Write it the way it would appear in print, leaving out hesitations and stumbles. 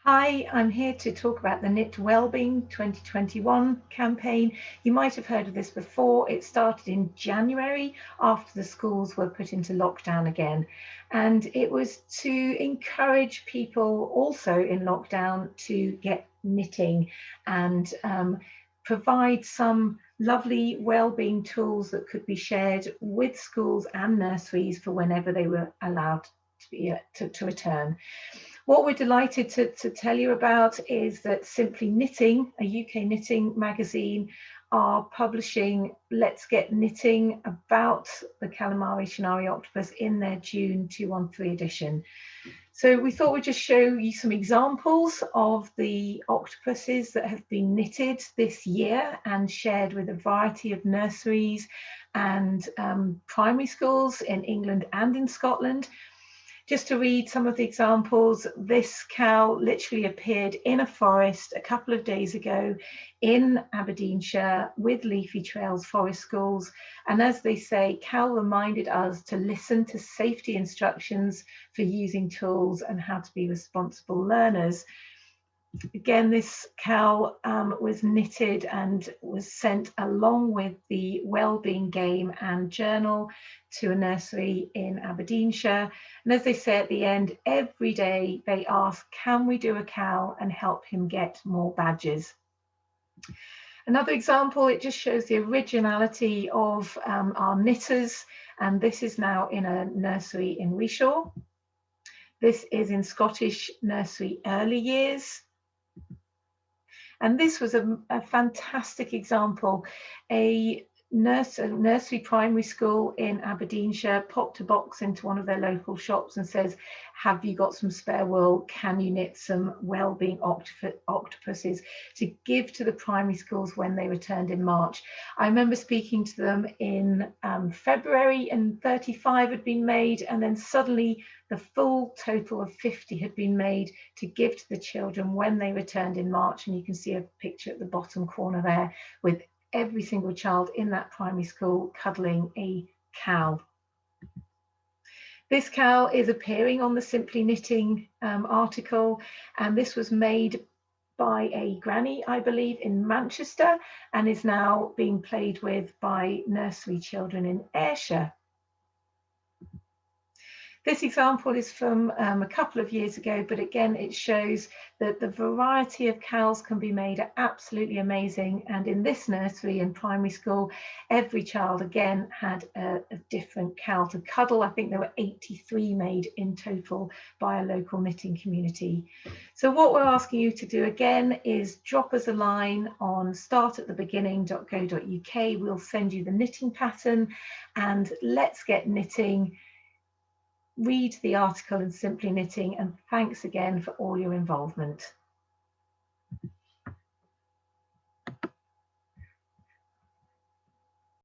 Hi, I'm here to talk about the Knit Wellbeing 2021 campaign. You might have heard of this before. It started in January after the schools were put into lockdown again. And it was to encourage people also in lockdown to get knitting and provide some lovely wellbeing tools that could be shared with schools and nurseries for whenever they were allowed to return. What we're delighted to tell you about is that Simply Knitting, a UK knitting magazine, are publishing Let's Get Knitting about the calamari Shinari octopus in their June 213 edition. So we thought we'd just show you some examples of the octopuses that have been knitted this year and shared with a variety of nurseries and primary schools in England and in Scotland. Just to read some of the examples, this cow literally appeared in a forest a couple of days ago in Aberdeenshire with Leafy Trails Forest Schools. And as they say, cow reminded us to listen to safety instructions for using tools and how to be responsible learners. Again, this cow was knitted and was sent along with the wellbeing game and journal to a nursery in Aberdeenshire. And as they say at the end, every day they ask, can we do a cow and help him get more badges? Another example, it just shows the originality of our knitters. And this is now in a nursery in Wishaw. This is in Scottish nursery early years. And this was a fantastic example. A nursery primary school in Aberdeenshire popped a box into one of their local shops and says, have you got some spare wool? Can you knit some wellbeing octopuses to give to the primary schools when they returned in March? I remember speaking to them in February and 35 had been made, and then suddenly the full total of 50 had been made to give to the children when they returned in March. And you can see a picture at the bottom corner there with every single child in that primary school cuddling a cow. This cow is appearing on the Simply Knitting article, and this was made by a granny, I believe, in Manchester, and is now being played with by nursery children in Ayrshire. This example is from a couple of years ago, but again, it shows that the variety of cows can be made are absolutely amazing. And in this nursery and primary school, every child again had a different cow to cuddle. I think there were 83 made in total by a local knitting community. So what we're asking you to do again is drop us a line on startatthebeginning.co.uk. We'll send you the knitting pattern, and let's get knitting. Read the article in Simply Knitting, and thanks again for all your involvement.